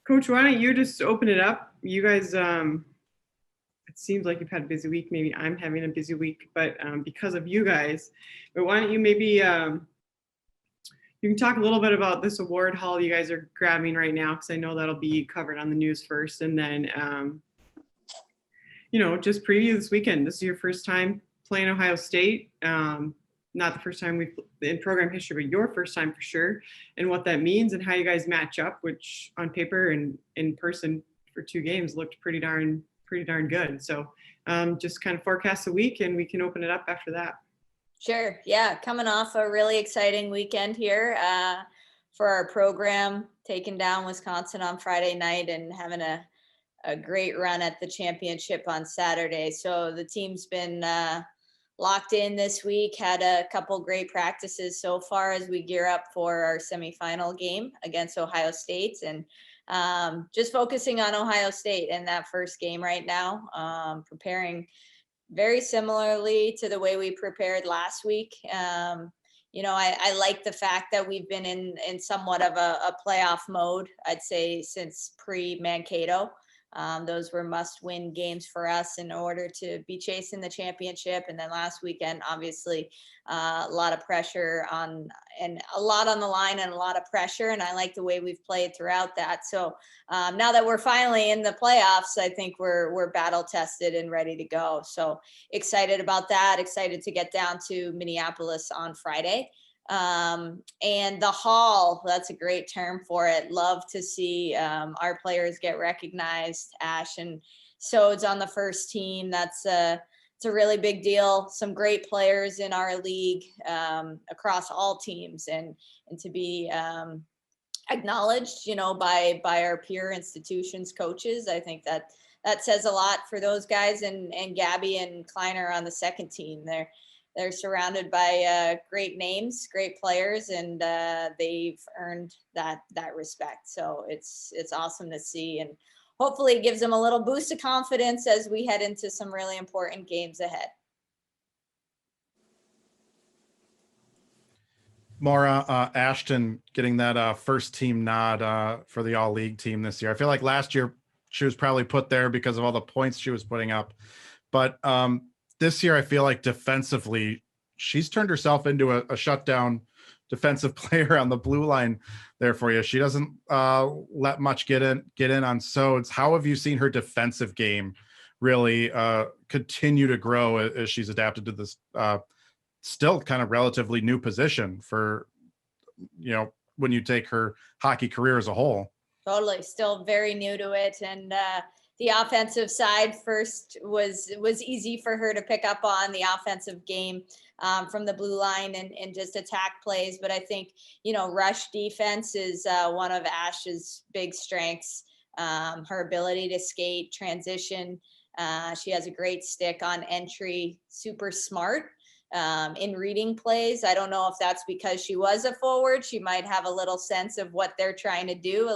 Coach, why don't you just open it up? You guys, it seems like you've had a busy week. Maybe I'm having a busy week, but because of you guys. But why don't you maybe you can talk a little bit about this award haul you guys are grabbing right now, because I know that'll be covered on the news first, and then just preview this weekend. This is your first time playing Ohio State. Not the first time we've in program history, but your first time for sure, and what that means and how you guys match up, which on paper and in person for 2 games looked pretty darn good. So just kind of forecast the week, and we can open it up after that. Sure. Yeah. Coming off a really exciting weekend here for our program, taking down Wisconsin on Friday night and having a great run at the championship on Saturday. So the team's been locked in this week, had a couple great practices so far as we gear up for our semifinal game against Ohio State, and just focusing on Ohio State in that first game right now, preparing very similarly to the way we prepared last week. I like the fact that we've been in somewhat of a playoff mode, I'd say, since pre-Mankato. Those were must-win games for us in order to be chasing the championship. And then last weekend, obviously, a lot of pressure and a lot on the line and a lot of pressure. And I like the way we've played throughout that. So now that we're finally in the playoffs, I think we're battle tested and ready to go. So excited about that. Excited to get down to Minneapolis on Friday. And the haul, that's a great term for it. Love to see our players get recognized. Ash and Sode's on the first team. It's a really big deal. Some great players in our league across all teams, and to be acknowledged, by our peer institutions, coaches. I think that says a lot for those guys, and Gabby and Kleiner on the second team. They're surrounded by great names, great players, and they've earned that respect. So it's awesome to see, and hopefully it gives them a little boost of confidence as we head into some really important games ahead. Maura, Ashton getting that first team nod for the all-league team this year. I feel like last year she was probably put there because of all the points she was putting up, but this year, I feel like defensively, she's turned herself into a shutdown defensive player on the blue line there for you. She doesn't let much get in on Sodes. How have you seen her defensive game really continue to grow as she's adapted to this still kind of relatively new position for, when you take her hockey career as a whole? Totally. Still very new to it. And the offensive side first was easy for her to pick up on the offensive game from the blue line and just attack plays. But I think, rush defense is one of Ash's big strengths. Her ability to skate, transition. She has a great stick on entry, super smart in reading plays. I don't know if that's because she was a forward. She might have a little sense of what they're trying to do.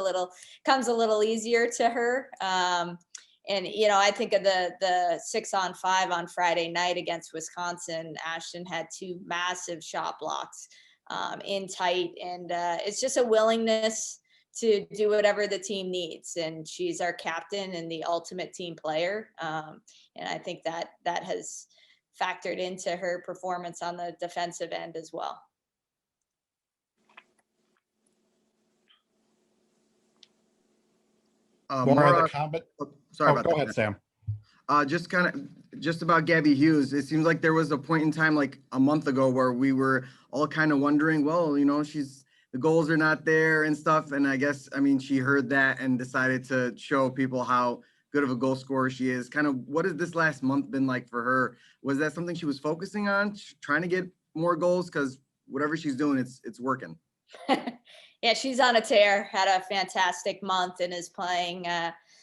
Comes a little easier to her. And, I think of the 6-on-5 on Friday night against Wisconsin. Ashton had 2 massive shot blocks in tight. And it's just a willingness to do whatever the team needs. And she's our captain and the ultimate team player. And I think that has factored into her performance on the defensive end as well. Maura, the combat. Sorry about that. Go ahead, Sam. Just about Gabby Hughes. It seems like there was a point in time, like a month ago, where we were all kind of wondering, well, the goals are not there and stuff. And I guess, she heard that and decided to show people how good of a goal scorer she is. Kind of, what has this last month been like for her? Was that something she was focusing on, trying to get more goals? Because whatever she's doing, it's working. Yeah, she's on a tear, had a fantastic month and is playing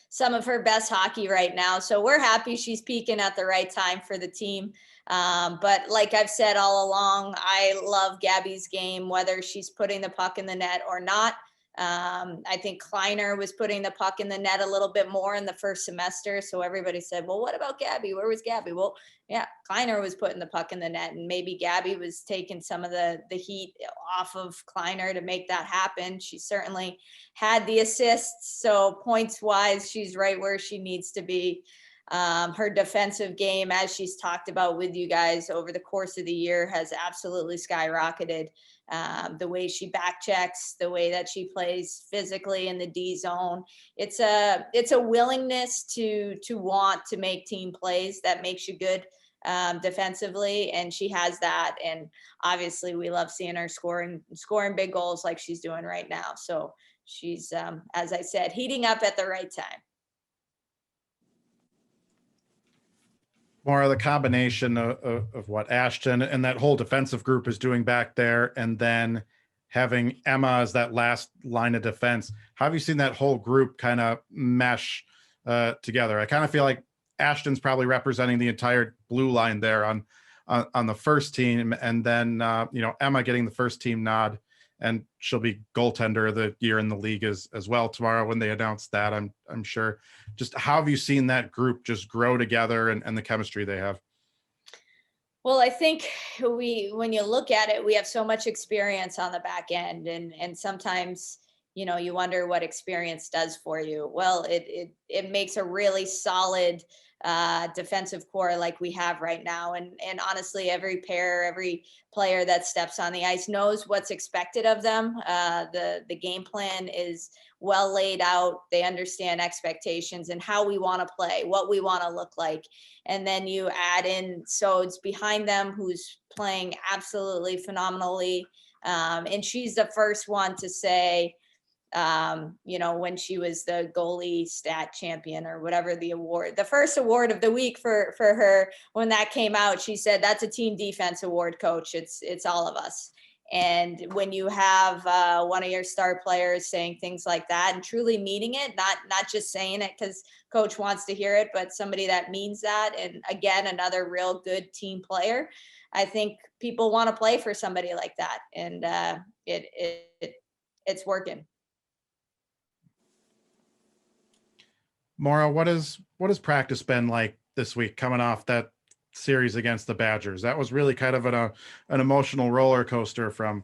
some of her best hockey right now. So we're happy she's peaking at the right time for the team. But like I've said all along, I love Gabby's game, whether she's putting the puck in the net or not. I think Kleiner was putting the puck in the net a little bit more in the first semester. So everybody said, well, what about Gabby? Where was Gabby? Well, yeah, Kleiner was putting the puck in the net, and maybe Gabby was taking some of the heat off of Kleiner to make that happen. She certainly had the assists. So points wise, she's right where she needs to be. Her defensive game, as she's talked about with you guys over the course of the year, has absolutely skyrocketed. The way she back checks, the way that she plays physically in the D zone, it's a willingness to want to make team plays that makes you good defensively, and she has that. And obviously, we love seeing her scoring big goals like she's doing right now. So she's, as I said, heating up at the right time. More the combination of what Ashton and that whole defensive group is doing back there, and then having Emma as that last line of defense. How have you seen that whole group kind of mesh together? I kind of feel like Ashton's probably representing the entire blue line there on the first team, and then Emma getting the first team nod, and she'll be goaltender of the year in the league as well tomorrow when they announce that, I'm sure. Just how have you seen that group just grow together and the chemistry they have? Well, I think when you look at it, we have so much experience on the back end, and sometimes, you wonder what experience does for you. Well, it makes a really solid defensive core like we have right now. And honestly, every player that steps on the ice knows what's expected of them. The game plan is well laid out. They understand expectations and how we want to play, what we want to look like. And then you add in Sodes behind them, who's playing absolutely phenomenally. And she's the first one to say, when she was the goalie stat champion or whatever the first award of the week for her, when that came out, she said, that's a team defense award, coach. It's all of us. And when you have one of your star players saying things like that and truly meaning it, not just saying it because coach wants to hear it, but somebody that means that, and again, another real good team player, I think people want to play for somebody like that, and it's working. Maura, what has practice been like this week coming off that series against the Badgers? That was really kind of an emotional roller coaster from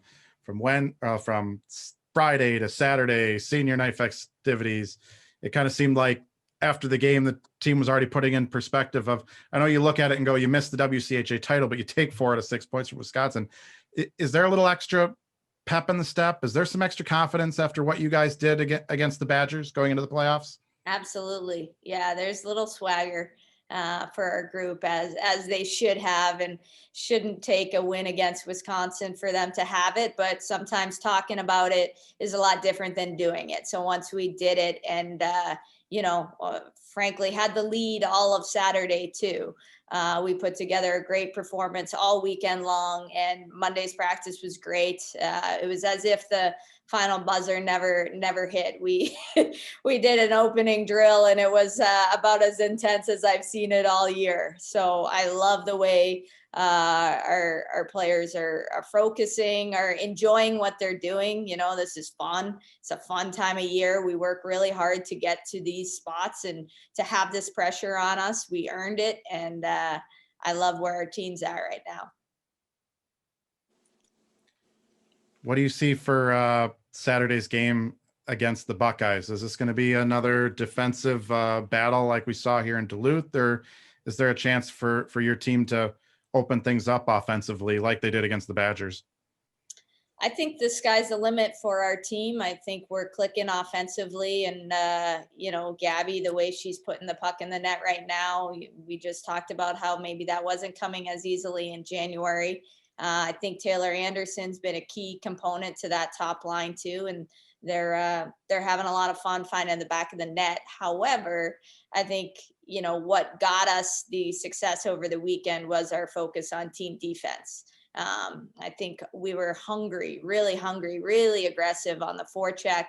Friday to Saturday, senior night festivities. It kind of seemed like after the game, the team was already putting in perspective of, I know you look at it and go, you missed the WCHA title, but you take 4 out of 6 points from Wisconsin. Is there a little extra pep in the step? Is there some extra confidence after what you guys did against the Badgers going into the playoffs? Absolutely. Yeah, there's little swagger for our group, as they should have, and shouldn't take a win against Wisconsin for them to have it. But sometimes talking about it is a lot different than doing it. So once we did it and, frankly, had the lead all of Saturday too. We put together a great performance all weekend long, and Monday's practice was great. It was as if the final buzzer never hit. We did an opening drill, and it was about as intense as I've seen it all year. So I love the way our players are focusing, are enjoying what they're doing. This is fun. It's a fun time of year. We work really hard to get to these spots, and to have this pressure on us, we earned it. And I love where our team's at right now. What do you see for Saturday's game against the Buckeyes? Is this going to be another defensive battle like we saw here in Duluth, or is there a chance for your team to open things up offensively like they did against the Badgers? I think the sky's the limit for our team. I think we're clicking offensively, and Gabby, the way she's putting the puck in the net right now, we just talked about how maybe that wasn't coming as easily in January. I think Taylor Anderson's been a key component to that top line too, and they're having a lot of fun finding the back of the net. However, I think what got us the success over the weekend was our focus on team defense. I think we were really aggressive on the forecheck.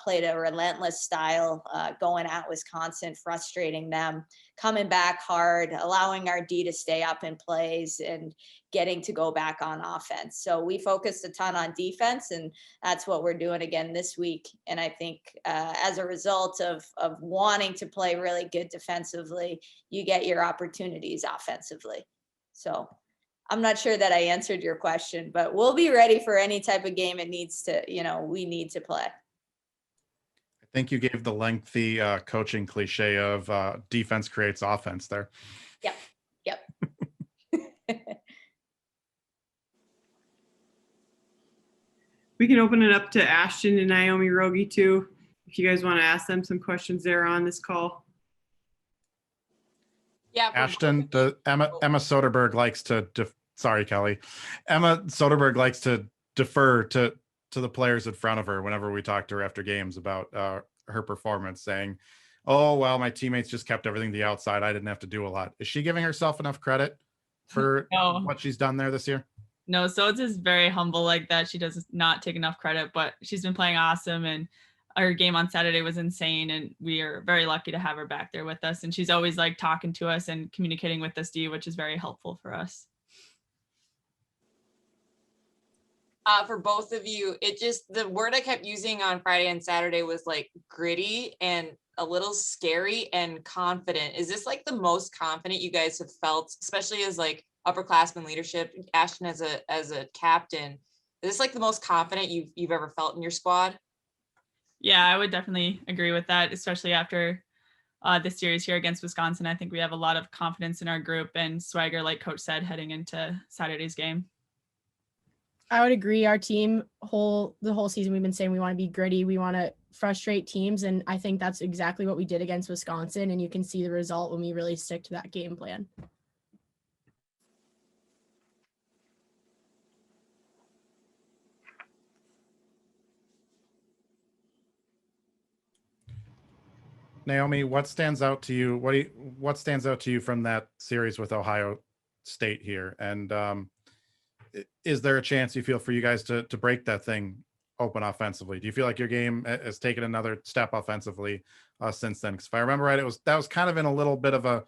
played a relentless style, going at Wisconsin, frustrating them, coming back hard, allowing our D to stay up in plays, and getting to go back on offense. So we focused a ton on defense, and that's what we're doing again this week. And I think as a result of wanting to play really good defensively, you get your opportunities offensively. So I'm not sure that I answered your question, but we'll be ready for any type of game it needs to, we need to play. I think you gave the lengthy coaching cliche of defense creates offense there. Yep. We can open it up to Ashton and Naomi Rogge too, if you guys want to ask them some questions there on this call. Yeah. Ashton, Emma Soderberg likes to sorry, Kelly. Emma Soderberg likes to defer to the players in front of her whenever we talk to her after games about her performance, saying, "Oh, well, my teammates just kept everything to the outside. I didn't have to do a lot." Is she giving herself enough credit for No. what she's done there this year? No, so it's just very humble like that. She does not take enough credit, but she's been playing awesome, and our game on Saturday was insane, and we are very lucky to have her back there with us. And she's always like talking to us and communicating with us, D, which is very helpful for us. For both of you, the word I kept using on Friday and Saturday was like gritty and a little scary and confident. Is this like the most confident you guys have felt, especially as like upperclassmen leadership, Ashton as a captain? Is this like the most confident you've ever felt in your squad? Yeah, I would definitely agree with that, especially after this series here against Wisconsin. I think we have a lot of confidence in our group and swagger, like Coach said, heading into Saturday's game. I would agree. Our team the whole season, we've been saying we want to be gritty. We want to frustrate teams. And I think that's exactly what we did against Wisconsin. And you can see the result when we really stick to that game plan. Naomi, what stands out to you? What stands out to you from that series with Ohio State here? And is there a chance you feel for you guys to break that thing open offensively? Do you feel like your game has taken another step offensively since then? Because if I remember right, that was kind of in a little bit of a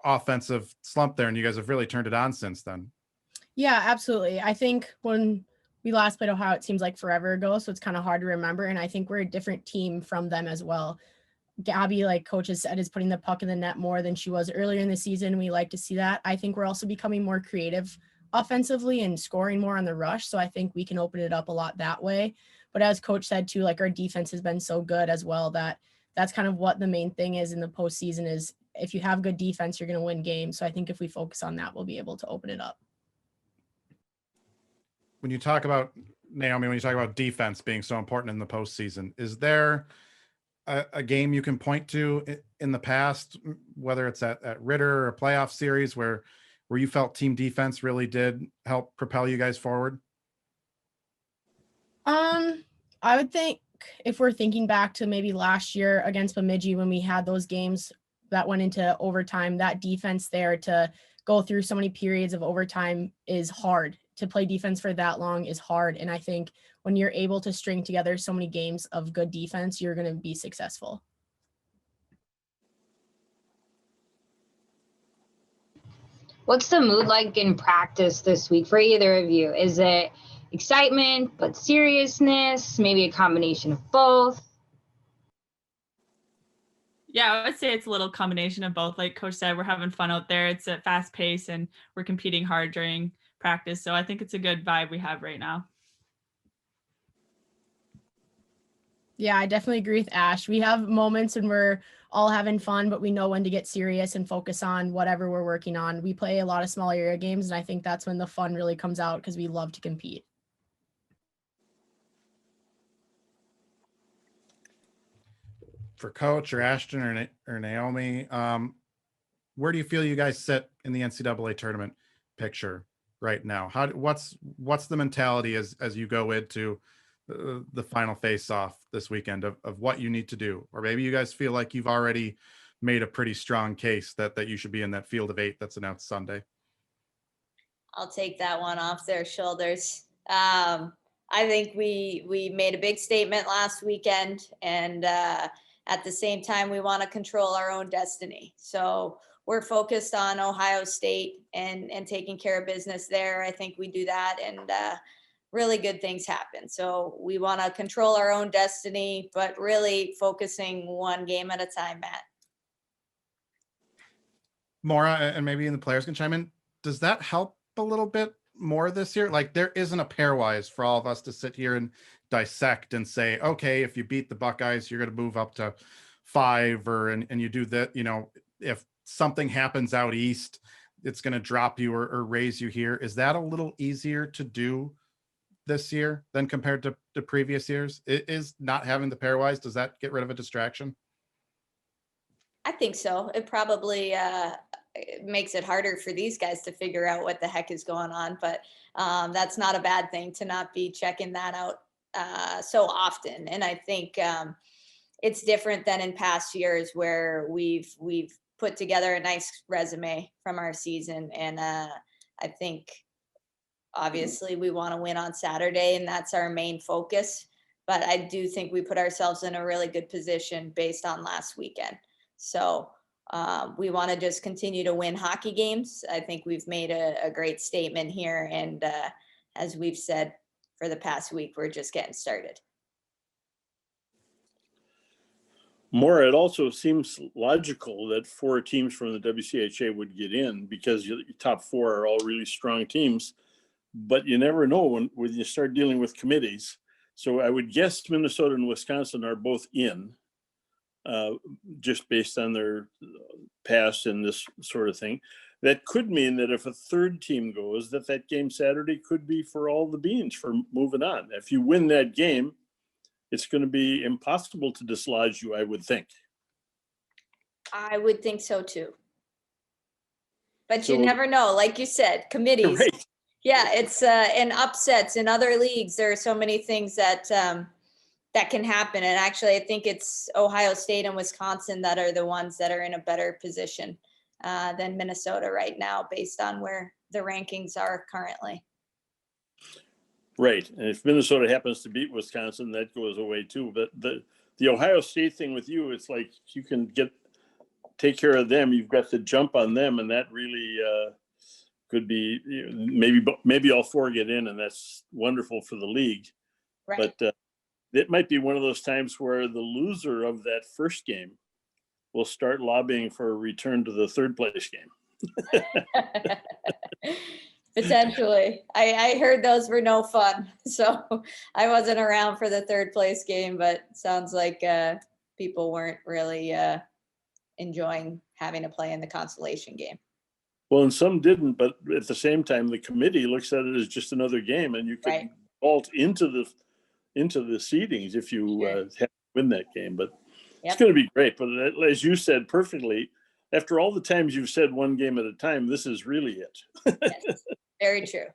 offensive slump there, and you guys have really turned it on since then. Yeah, absolutely. I think when we last played Ohio, it seems like forever ago, so it's kind of hard to remember. And I think we're a different team from them as well. Gabby, like Coach has said, is putting the puck in the net more than she was earlier in the season. We like to see that. I think we're also becoming more creative offensively and scoring more on the rush. So I think we can open it up a lot that way. But as Coach said too, like our defense has been so good as well that's kind of what the main thing is in the postseason is if you have good defense, you're going to win games. So I think if we focus on that, we'll be able to open it up. When you talk about, Naomi, when you talk about defense being so important in the postseason, is there a game you can point to in the past, whether it's at Ritter or a playoff series where you felt team defense really did help propel you guys forward? I would think if we're thinking back to maybe last year against Bemidji when we had those games that went into overtime, that defense there to go through so many periods of overtime is hard. To play defense for that long is hard. And I think when you're able to string together so many games of good defense, you're going to be successful. What's the mood like in practice this week for either of you? Is it excitement, but seriousness, maybe a combination of both? Yeah, I would say it's a little combination of both. Like Coach said, we're having fun out there. It's a fast pace and we're competing hard during practice. So I think it's a good vibe we have right now. Yeah, I definitely agree with Ash. We have moments when we're all having fun, but we know when to get serious and focus on whatever we're working on. We play a lot of small area games, and I think that's when the fun really comes out because we love to compete. For Coach or Ashton or Naomi, where do you feel you guys sit in the NCAA tournament picture right now? What's the mentality as you go into the final face-off this weekend of what you need to do? Or maybe you guys feel like you've already made a pretty strong case that you should be in that field of 8 that's announced Sunday. I'll take that one off their shoulders. I think we made a big statement last weekend, and at the same time, we want to control our own destiny. So we're focused on Ohio State and taking care of business there. I think we do that, and really good things happen. So we want to control our own destiny, but really focusing one game at a time, Matt. Maura, and maybe the players can chime in. Does that help a little bit more this year? Like, there isn't a pairwise for all of us to sit here and dissect and say, okay, if you beat the Buckeyes, you're going to move up to 5, and you do that. You know, if something happens out east, it's going to drop you or raise you here. Is that a little easier to do this year than compared to the previous years? It is not having the pairwise. Does that get rid of a distraction? I think so. It probably it makes it harder for these guys to figure out what the heck is going on, but that's not a bad thing to not be checking that out so often. And I think it's different than in past years where we've put together a nice resume from our season. And I think obviously we want to win on Saturday, and that's our main focus. But I do think we put ourselves in a really good position based on last weekend. So we want to just continue to win hockey games. I think we've made a great statement here. And as we've said for the past week, we're just getting started. Maura, it also seems logical that 4 teams from the WCHA would get in because your top 4 are all really strong teams, but you never know when you start dealing with committees. So I would guess Minnesota and Wisconsin are both in, just based on their past in this sort of thing. That could mean that if a 3rd team goes, that game Saturday could be for all the beans for moving on. If you win that game, it's going to be impossible to dislodge you, I would think. I would think so too. But So- you never know. Like you said, committees. Right. Yeah, it's and upsets in other leagues. There are so many things that that can happen. And actually, I think it's Ohio State and Wisconsin that are the ones that are in a better position than Minnesota right now, based on where the rankings are currently. Right. And if Minnesota happens to beat Wisconsin, that goes away too. But the Ohio State thing with you, it's like you can take care of them. You've got to jump on them, and that really could be, maybe all 4 get in, and that's wonderful for the league. Right. But it might be one of those times where the loser of that first game will start lobbying for a return to the 3rd place game. Potentially. I heard those were no fun. So I wasn't around for the 3rd place game, but sounds like people weren't really enjoying having to play in the consolation game. Well, and some didn't, but at the same time, the committee looks at it as just another game, and you could Right. vault into the seedings if you Sure. have to win that game. But it's Yep. going to be great. But as you said perfectly, after all the times you've said one game at a time, this is really it. Yes. Very true.